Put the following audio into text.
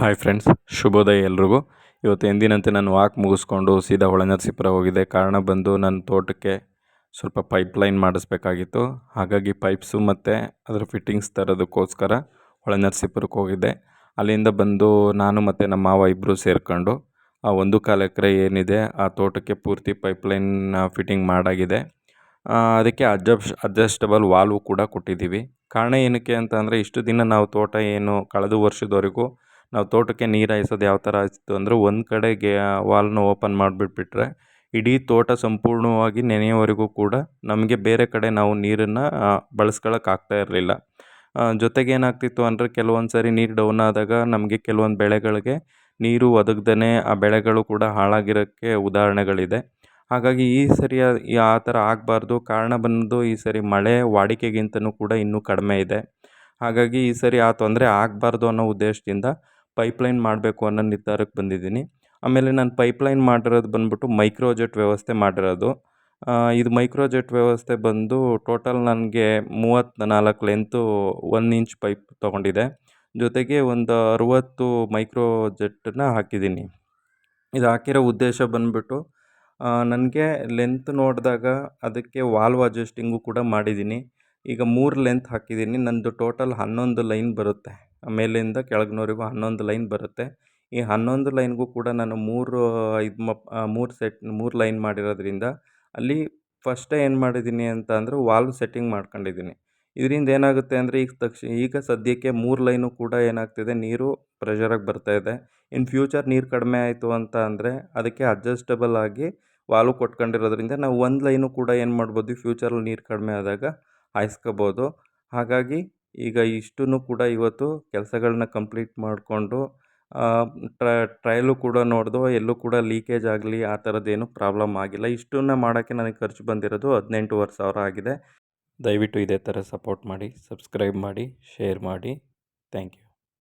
Hi friends, ಶುಭೋದಯ ಎಲ್ರಿಗೂ. ಇವತ್ತು ಎಂದಿನಂತೆ ನಾನು ವಾಕ್ ಮುಗಿಸ್ಕೊಂಡು ಸೀದಾ ಹೊಳೆನರಸೀಪುರ ಹೋಗಿದ್ದೆ. ಕಾರಣ ಬಂದು ನನ್ನ ತೋಟಕ್ಕೆ ಸ್ವಲ್ಪ ಪೈಪ್ಲೈನ್ ಮಾಡಿಸ್ಬೇಕಾಗಿತ್ತು. ಹಾಗಾಗಿ ಪೈಪ್ಸು ಮತ್ತು ಅದರ ಫಿಟ್ಟಿಂಗ್ಸ್ ತರೋದಕ್ಕೋಸ್ಕರ ಹೊಳೆನರಸೀಪುರಕ್ಕೆ ಹೋಗಿದ್ದೆ. ಅಲ್ಲಿಂದ ಬಂದು ನಾನು ಮತ್ತು ನಮ್ಮ ಮಾವ ಇಬ್ಬರು ಸೇರ್ಕೊಂಡು ಆ 1.25 ಎಕರೆ ಏನಿದೆ ಆ ತೋಟಕ್ಕೆ ಪೂರ್ತಿ ಪೈಪ್ಲೈನ್ ಫಿಟ್ಟಿಂಗ್ ಮಾಡಾಗಿದೆ. ಅದಕ್ಕೆ ಅಡ್ಜಸ್ಟಬಲ್ ವಾಲ್ವು ಕೂಡ ಕೊಟ್ಟಿದ್ದೀವಿ. ಕಾರಣ ಏನಕ್ಕೆ ಅಂತ ಅಂದರೆ, ಇಷ್ಟು ದಿನ ನಾವು ತೋಟ ಏನು ಕಳೆದ ವರ್ಷದವರೆಗೂ ನಾವು ತೋಟಕ್ಕೆ ನೀರು ಹಾಯಿಸೋದು ಯಾವ ಥರ ಇತ್ತು ಅಂದರೆ, ಒಂದು ಕಡೆಗೆ ವಾಲ್ನ ಓಪನ್ ಮಾಡಿಬಿಟ್ಬಿಟ್ರೆ ಇಡೀ ತೋಟ ಸಂಪೂರ್ಣವಾಗಿ ನೆನೆಯೋವರೆಗೂ ಕೂಡ ನಮಗೆ ಬೇರೆ ಕಡೆ ನಾವು ನೀರನ್ನು ಬಳಸ್ಕೊಳ್ಳೋಕೆ ಆಗ್ತಾ ಇರಲಿಲ್ಲ. ಜೊತೆಗೆ ಏನಾಗ್ತಿತ್ತು ಅಂದರೆ, ಕೆಲವೊಂದು ಸಾರಿ ನೀರು ಡೌನ್ ಆದಾಗ ನಮಗೆ ಕೆಲವೊಂದು ಬೆಳೆಗಳಿಗೆ ನೀರು ಒದಗದೇ ಆ ಬೆಳೆಗಳು ಕೂಡ ಹಾಳಾಗಿರೋಕ್ಕೆ ಉದಾಹರಣೆಗಳಿದೆ. ಹಾಗಾಗಿ ಈ ಸರಿ ಆ ಥರ ಆಗಬಾರ್ದು. ಕಾರಣ ಬಂದು ಈ ಸರಿ ಮಳೆ ವಾಡಿಕೆಗಿಂತನೂ ಕೂಡ ಇನ್ನೂ ಕಡಿಮೆ ಇದೆ. ಹಾಗಾಗಿ ಈ ಸರಿ ಆ ತೊಂದರೆ ಆಗಬಾರ್ದು ಅನ್ನೋ ಉದ್ದೇಶದಿಂದ ಪೈಪ್ಲೈನ್ ಮಾಡಬೇಕು ಅನ್ನೋ ನಿರ್ಧಾರಕ್ಕೆ ಬಂದಿದ್ದೀನಿ. ಆಮೇಲೆ ನಾನು ಪೈಪ್ಲೈನ್ ಮಾಡಿರೋದು ಬಂದ್ಬಿಟ್ಟು ಮೈಕ್ರೋಜೆಟ್ ವ್ಯವಸ್ಥೆ ಮಾಡಿರೋದು. ಇದು ಮೈಕ್ರೋಜೆಟ್ ವ್ಯವಸ್ಥೆ ಬಂದು ಟೋಟಲ್ ನನಗೆ 34 ಲೆಂತು 1 ಇಂಚ್ ಪೈಪ್ ತೊಗೊಂಡಿದೆ. ಜೊತೆಗೆ ಒಂದು 60 ಮೈಕ್ರೋಜೆಟ್ಟನ್ನ ಹಾಕಿದ್ದೀನಿ. ಇದು ಹಾಕಿರೋ ಉದ್ದೇಶ ಬಂದ್ಬಿಟ್ಟು, ನನಗೆ ಲೆಂತ್ ನೋಡಿದಾಗ ಅದಕ್ಕೆ ವಾಲ್ವ್ ಅಡ್ಜಸ್ಟಿಂಗು ಕೂಡ ಮಾಡಿದ್ದೀನಿ. ಈಗ 3 ಲೆಂತ್ ಹಾಕಿದ್ದೀನಿ. ನನ್ನದು ಟೋಟಲ್ 11 ಲೈನ್ ಬರುತ್ತೆ. ಮೇಲಿಂದ ಕೆಳಗಿನವರೆಗೂ 11 ಲೈನ್ ಬರುತ್ತೆ. ಈ 11 ಲೈನ್ಗೂ ಕೂಡ ನಾನು 3 ಲೈನ್ ಮಾಡಿರೋದ್ರಿಂದ ಅಲ್ಲಿ ಫಸ್ಟೇ ಏನು ಮಾಡಿದ್ದೀನಿ ಅಂತ ಅಂದರೆ, ವಾಲ್ವ್ ಸೆಟ್ಟಿಂಗ್ ಮಾಡ್ಕೊಂಡಿದ್ದೀನಿ. ಇದರಿಂದ ಏನಾಗುತ್ತೆ ಅಂದರೆ, ಈಗ ಸದ್ಯಕ್ಕೆ 3 ಲೈನು ಕೂಡ ಏನಾಗ್ತಿದೆ, ನೀರು ಪ್ರೆಷರಾಗಿ ಬರ್ತಾಯಿದೆ. ಇನ್ ಫ್ಯೂಚರ್ ನೀರು ಕಡಿಮೆ ಆಯಿತು ಅಂತ ಅಂದರೆ ಅದಕ್ಕೆ ಅಡ್ಜಸ್ಟಬಲ್ ಆಗಿ ವಾಲ್ವ್ ಕೊಟ್ಕೊಂಡಿರೋದ್ರಿಂದ ನಾವು 1 ಲೈನು ಕೂಡ ಏನು ಮಾಡ್ಬೋದು, ಫ್ಯೂಚರಲ್ಲಿ ನೀರು ಕಡಿಮೆ ಆದಾಗ ಹಾಯಿಸ್ಕೋಬೋದು. ಹಾಗಾಗಿ ಈಗ ಇಷ್ಟನ್ನು ಕೂಡ ಇವತ್ತು ಕೆಲಸಗಳನ್ನ ಕಂಪ್ಲೀಟ್ ಮಾಡಿಕೊಂಡು ಟ್ರಯಲು ಕೂಡ ನೋಡಿದೋ, ಎಲ್ಲೂ ಕೂಡ ಲೀಕೇಜ್ ಆಗಲಿ ಆ ಥರದ್ದೇನು ಪ್ರಾಬ್ಲಮ್ ಆಗಿಲ್ಲ. ಇಷ್ಟನ್ನು ಮಾಡೋಕ್ಕೆ ನನಗೆ ಖರ್ಚು ಬಂದಿರೋದು 18,500 ಆಗಿದೆ. ದಯವಿಟ್ಟು ಇದೇ ಥರ ಸಪೋರ್ಟ್ ಮಾಡಿ, ಸಬ್ಸ್ಕ್ರೈಬ್ ಮಾಡಿ, ಶೇರ್ ಮಾಡಿ. Thank you.